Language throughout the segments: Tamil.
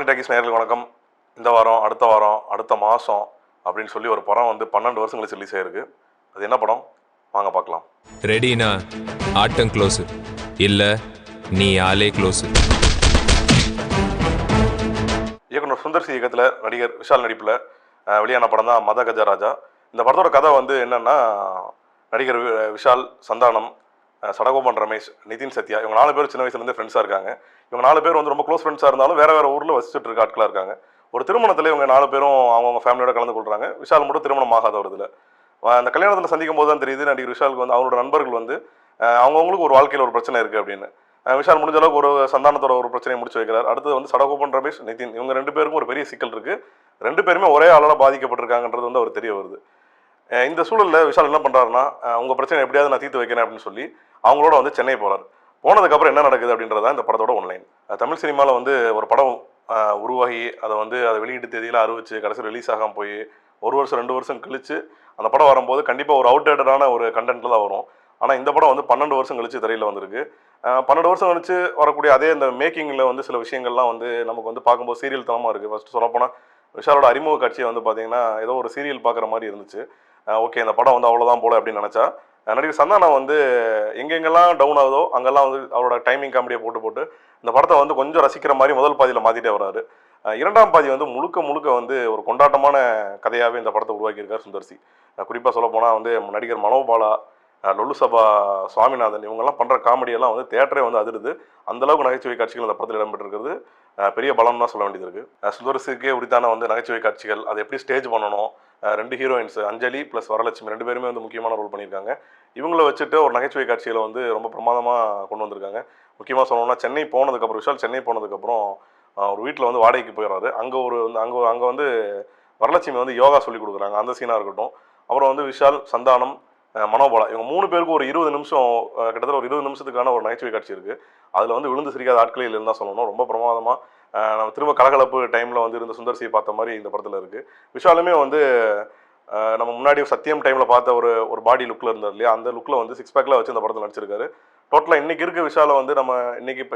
டாக்கீஸ் நேயர்களுக்கு வணக்கம். இந்த வாரம், அடுத்த வாரம், அடுத்த மாதம் அப்படின்னு சொல்லி ஒரு படம் வந்து 12 வருஷம் கழிச்சு ரிலீஸ் ஆயிருக்கு. அது என்ன படம்? வாங்க பார்க்கலாம். ரெடினா ஆட்டம் க்ளோஸு இல்லை நீ ஆளே க்ளோஸு. இயக்குனர் சுந்தர்சி இயக்கத்தில் நடிகர் விஷால் நடிப்பில் வெளியான படம் தான் மத கஜராஜா. இந்த படத்தோட கதை வந்து என்னென்னா, நடிகர் விஷால், சந்தானம், சடகோபன் ரமேஷ், நிதின் சத்யா, இவங்க 4 பேர் சின்ன வயசுலேருந்தே ஃப்ரெண்ட்ஸாக இருக்காங்க. இவங்க 4 பேர் வந்து ரொம்ப க்ளோஸ் ஃப்ரெண்ட்ஸாக இருந்தாலும் வேறு வேறு ஊரில் வசிச்சுட்டு இருக்க ஆட்களாக இருக்காங்க. ஒரு திருமணத்தில் இவங்க 4 பேரும் அவங்கவுங்க ஃபேமிலியோட கலந்து கொள்கிறாங்க. விஷால் மட்டும் திருமணம் ஆகாத ஒரு இதில் அந்த கல்யாணத்தில் சந்திக்கும் போது தான் தெரியுது நடிகர் விஷாலுக்கு வந்து அவரோட நண்பர்கள் வந்து அவங்கவுங்களுக்கு ஒரு வாழ்க்கையில் ஒரு பிரச்சனை இருக்குது அப்படின்னு. விஷால் முடிஞ்ச அளவுக்கு ஒரு சந்தானத்தோட ஒரு பிரச்சனையை முடிச்சு வைக்கிறார். அடுத்தது வந்து சடகோபன் ரமேஷ், நிதின், இவங்க 2 பேருக்கும் ஒரு பெரிய சிக்கல் இருக்குது. 2 பேருமே ஒரே ஆளால் பாதிக்கப்பட்டிருக்காங்கன்றது வந்து அவர் தெரிய வருது. இந்த சூழலில் விஷால் என்ன பண்ணுறாருன்னா, உங்கள் பிரச்சனை எப்படியாவது நான் தீர்த்து வைக்கிறேன் அப்படின்னு சொல்லி அவங்களோட வந்து சென்னை போகிறார். போனதுக்கப்புறம் என்ன நடக்குது அப்படின்றதான் இந்த படத்தோட ஒன்லைன். தமிழ் சினிமாவில் வந்து ஒரு படம் உருவாகி அதை வெளியீட்டு தேதியில் அறிவிச்சு கடைசி ரிலீஸ் ஆகாமல் போய் 1 வருஷம் 2 வருஷம் கழிச்சு அந்த படம் வரும்போது கண்டிப்பாக ஒரு அவுட்டேட்டடான ஒரு கண்டென்ட்டில் தான் வரும். ஆனால் இந்த படம் வந்து 12 வருஷம் கழிச்சு திரையில் வந்திருக்கு. 12 வருஷம் கழிச்சு வரக்கூடிய அதே இந்த மேக்கிங்கில் வந்து சில விஷயங்கள்லாம் வந்து நமக்கு வந்து பார்க்கும்போது சீரியல் தனமாக இருக்குது. ஃபஸ்ட்டு சொல்லப்போனால் விஷாலோட அறிமுக காட்சியை வந்து பார்த்தீங்கன்னா ஏதோ ஒரு சீரியல் பார்க்குற மாதிரி இருந்துச்சு. ஓகே, இந்த படம் வந்து அவ்வளோதான் போல அப்படின்னு நினச்சா, நடிகர் சந்தானம் வந்து எங்கெங்கெல்லாம் டவுன் ஆகுதோ அங்கெல்லாம் வந்து அவரோட டைமிங் காமெடியை போட்டு இந்த படத்தை வந்து கொஞ்சம் ரசிக்கிற மாதிரி முதல் பாதியில் மாற்றிட்டே வர்றாரு. 2ஆம் பாதி வந்து முழுக்க வந்து ஒரு கொண்டாட்டமான கதையாகவே இந்த படத்தை உருவாக்கியிருக்கார் சுந்தர்சி. குறிப்பாக சொல்ல போனால் வந்து நடிகர் மனோபாலா, லொல்லுசபா சுவாமிநாதன், இவங்கெல்லாம் பண்ணுற காமெடியெல்லாம் வந்து தேட்டரே வந்து அதிருது. அந்தளவுக்கு நகைச்சுவை காட்சிகள் இந்த படத்தில் இடம்பெற்றிருக்கிறது பெரிய பலம் தான் சொல்ல வேண்டியது இருக்குது. சுந்தர்சிக்கே உரித்தான வந்து நகைச்சுவை காட்சிகள், அதை எப்படி ஸ்டேஜ் பண்ணணும், 2 ஹீரோயின்ஸ் அஞ்சலி ப்ளஸ் வரலட்சுமி 2 பேருமே வந்து முக்கியமான ரோல் பண்ணியிருக்காங்க. இவங்கள வச்சுட்டு ஒரு நகைச்சுவை காட்சிகளை வந்து ரொம்ப பிரமாதமாக கொண்டு வந்திருக்காங்க. முக்கியமாக சொல்லணும்னா சென்னை போனதுக்கப்புறம் விஷால் சென்னை போனதுக்கப்புறம் ஒரு வீட்டில் வந்து வாடகைக்கு போயிடுறாரு. அங்கே வந்து வரலட்சுமி வந்து யோகா சொல்லி கொடுக்குறாங்க. அந்த சீனாக இருக்கட்டும். அப்புறம் வந்து விஷால், சந்தானம், மனோபாலா, இவங்க 3 பேருக்கும் ஒரு 20 நிமிஷம் கிட்டத்தட்ட ஒரு 20 நிமிஷத்துக்கான ஒரு நகைச்சுவை காட்சி இருக்குது. அதில் வந்து விழுந்து சிரிக்காத ஆட்களே இல்லைன்னு தான் சொல்லணும். ரொம்ப பிரமாதமாக நம்ம திரும்ப கலகலப்பு டைமில் வந்து இருந்த சுந்தர்சியை பார்த்த மாதிரி இந்த படத்தில் இருக்குது. விஷாலுமே வந்து நம்ம முன்னாடி சத்தியம் டைமில் பார்த்த ஒரு பாடி லுக்கில் இருந்தார் இல்லையா, அந்த லுக்கில் வந்து 6 பேக்கில் வச்சு இந்த படத்தில் நடிச்சிருக்காரு. டோட்டலாக இன்றைக்கி இருக்க விஷாலை வந்து நம்ம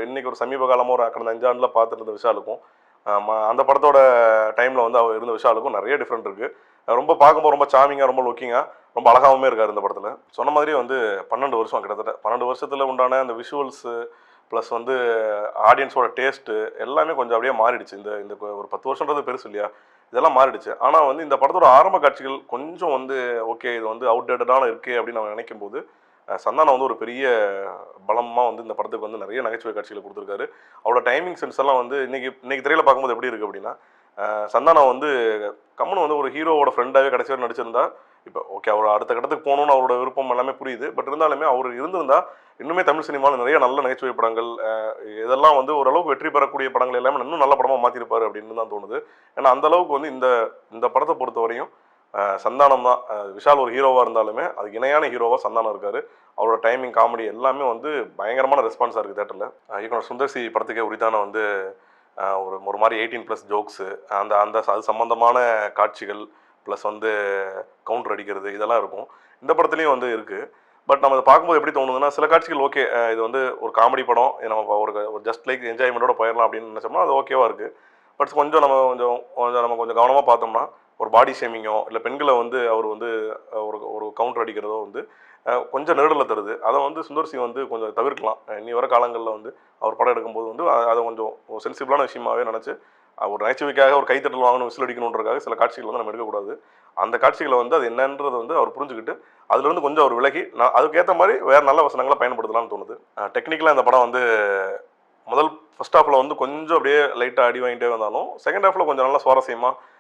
இன்றைக்கி ஒரு சமீப காலமாக ஒரு கடந்த 5 ஆண்டில் பார்த்துட்டு இருந்த விஷாலுக்கும் அந்த படத்தோட டைமில் வந்து அவர் இருந்த விஷாலுக்கும் நிறைய டிஃப்ரெண்ட் இருக்குது. ரொம்ப பார்க்கும்போது ரொம்ப சாமிங்காக, ரொம்ப லுக்கிங்காக, ரொம்ப அழகாகவுமே இருக்கார் இந்த படத்தில். சொன்ன மாதிரி வந்து 12 வருஷம் கிட்டத்தட்ட 12 வருஷத்தில் உண்டான அந்த விஷுவல்ஸு ப்ளஸ் வந்து ஆடியன்ஸோட டேஸ்ட்டு எல்லாமே கொஞ்சம் அப்படியே மாறிடுச்சு. இந்த ஒரு 10 வருஷன்றது பெருசு இல்லையா, இதெல்லாம் மாறிடுச்சு. ஆனால் வந்து இந்த படத்தோட ஆரம்ப காட்சிகள் கொஞ்சம் வந்து ஓகே, இது வந்து அவுட்டேட்டடான இருக்குது அப்படின்னு நம்ம நினைக்கும் போது சந்தானம் வந்து ஒரு பெரிய பலமாக வந்து இந்த படத்துக்கு வந்து நிறைய நகைச்சுவை காட்சிகளை கொடுத்துருக்காரு. அவரோட டைமிங் சென்ஸ் எல்லாம் வந்து இன்னைக்கு திரையில் பார்க்கும்போது எப்படி இருக்குது அப்படின்னா, சந்தானம் வந்து கம்முன்னு வந்து ஒரு ஹீரோவோட ஃப்ரெண்டாகவே கடைசி வரை நடிச்சிருந்தா, இப்போ ஓகே அவர் அடுத்த கட்டத்துக்கு போகணுன்னு அவரோட விருப்பம் எல்லாமே புரியுது. பட் இருந்தாலுமே அவர் இருந்திருந்தா இன்னுமே தமிழ் சினிமாவில் நிறைய நல்ல நகைச்சுவை படங்கள், இதெல்லாம் வந்து ஓரளவுக்கு வெற்றி பெறக்கூடிய படங்கள் எல்லாமே இன்னும் நல்ல படமாக மாற்றிருப்பார் அப்படின்னு தான் தோணுது. ஏன்னா அந்தளவுக்கு வந்து இந்த படத்தை பொறுத்த வரையும் சந்தானம் தான். விஷால் ஒரு ஹீரோவாக இருந்தாலுமே அதுக்கு இணையான ஹீரோவாக சந்தானம் இருக்கார். அவரோட டைமிங், காமெடி எல்லாமே வந்து பயங்கரமான ரெஸ்பான்ஸாக இருக்குது தேட்டரில். இயக்குனர் சுந்தர்சி படத்துக்கே உரித்தான வந்து ஒரு மாதிரி 18+ ஜோக்ஸு, அது சம்மந்தமான காட்சிகள் ப்ளஸ் வந்து கவுண்டர் அடிக்கிறது இதெல்லாம் இருக்கும். இந்த படத்துலேயும் வந்து இருக்குது. பட் நம்ம அதை பார்க்கும்போது எப்படி தோணுதுன்னா, சில காட்சிகள் ஓகே, இது வந்து ஒரு காமெடி படம், நம்ம ஒரு ஜஸ்ட் லைக் என்ஜாய்மெண்ட்டோட போயிடலாம் அப்படின்னு நினச்சோம்னா அது ஓகேவாக இருக்குது. பட் நம்ம கொஞ்சம் கவனமாக பார்த்தோம்னா ஒரு பாடி ஷேமிங்கோ இல்லை பெண்களை வந்து அவர் வந்து ஒரு கவுண்டர் அடிக்கிறதோ வந்து கொஞ்சம் நெருடலை தருது. அதை வந்து சுந்தர்சி வந்து கொஞ்சம் தவிர்க்கலாம். இனி வர காலங்களில் வந்து அவர் படம் எடுக்கும்போது வந்து அதை கொஞ்சம் சென்சிபிளான விஷயமாகவே நினச்சி ஒரு நகைச்சுவைக்காக ஒரு கைத்தட்டல் வாங்கணும், விசில் அடிக்கணுன்றக்காக சில காட்சிகள் வந்து நம்ம எடுக்கக்கூடாது. அந்த காட்சிகளை வந்து அது என்னன்றது வந்து அவர் புரிஞ்சுக்கிட்டு அதுலேருந்து கொஞ்சம் அவர் விலகி அதுக்கேற்ற மாதிரி வேறு நல்ல வசனங்களை பயன்படுத்தலாம்னு தோணுது. டெக்னிக்கலாக இந்த படம் வந்து ஃபர்ஸ்ட் ஹாஃபில் வந்து கொஞ்சம் அப்படியே லைட்டாக அடி வாங்கிட்டே வந்தாலும் செகண்ட் ஹாஃபில் கொஞ்சம் நல்லா சுவாரஸ்யமாக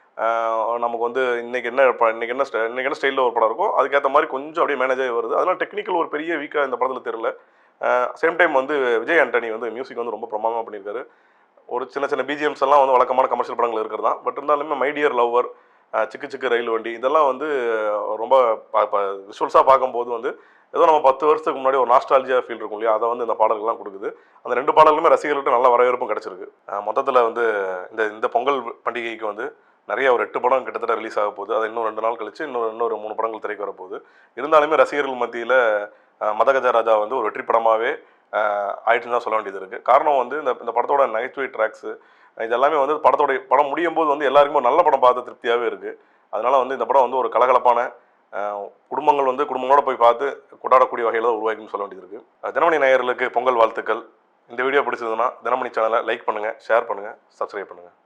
நமக்கு வந்து இன்றைக்கி என்ன ஸ்டைலில் ஒரு படம் இருக்கோ அதுக்கேற்ற மாதிரி கொஞ்சம் அப்படியே மேனேஜ் ஆகி வருது. அதனால் டெக்னிக்கல் ஒரு பெரிய வீக்காக இந்த படத்தில் தெரியல. சேம் டைம் வந்து விஜய் ஆண்டனி வந்து மியூசிக் வந்து ரொம்ப பிரமாதமாக பண்ணியிருக்காரு. ஒரு சின்ன பிஜிஎம்ஸ் எல்லாம் வந்து வழக்கமான கமர்ஷியல் படங்கள் இருக்கிறது தான். பட் இருந்தாலுமே மை டியர் லவ்வர், சிக்கு சிக்கு ரயில் வண்டி, இதெல்லாம் வந்து ரொம்ப விஷுவல்ஸாக பார்க்கும்போது வந்து ஏதோ நம்ம 10 வருஷத்துக்கு முன்னாடி ஒரு நாஸ்டாலஜியா ஃபீல் இருக்கும் இல்லையா, அதை வந்து இந்த பாடல்கள்லாம் கொடுக்குது. அந்த 2 பாடல்களுமே ரசிகர்கள்ட்ட நல்ல வரவேற்பும் கிடச்சிருக்கு. மொத்தத்தில் வந்து இந்த பொங்கல் பண்டிகைக்கு வந்து நிறைய ஒரு 8 படம் கிட்டத்தட்ட ரிலீஸ் ஆக போகுது. அது இன்னும் 2 நாள் கழிச்சு இன்னொரு 3 படங்கள் திரைக்கு வரப்போகுது. இருந்தாலுமே ரசிகர்கள் மத்தியில் மத கஜராஜா வந்து ஒரு வெற்றி படமாகவே ஆயிடுச்சுன்னு தான் சொல்ல வேண்டியது இருக்குது. காரணம் வந்து இந்த படத்தோட நகைச்சுவை ட்ராக்ஸு, இது எல்லாமே வந்து படம் முடியும் போது வந்து எல்லாருக்குமே ஒரு நல்ல படம் பார்த்த திருப்தியாகவே இருக்குது. அதனால் வந்து இந்த படம் வந்து ஒரு கலகலப்பான குடும்பங்கள் வந்து குடும்பங்களோட போய் பார்த்து கொண்டாடக்கூடிய வகையில் தான் உருவாக்குன்னு சொல்ல வேண்டியது இருக்குது. தினமணி நேயர்களுக்கு பொங்கல் வாழ்த்துக்கள். இந்த வீடியோ பிடிச்சதுன்னா தினமணி சேனலை லைக் பண்ணுங்கள், ஷேர் பண்ணுங்கள், சப்ஸ்கிரைப் பண்ணுங்கள்.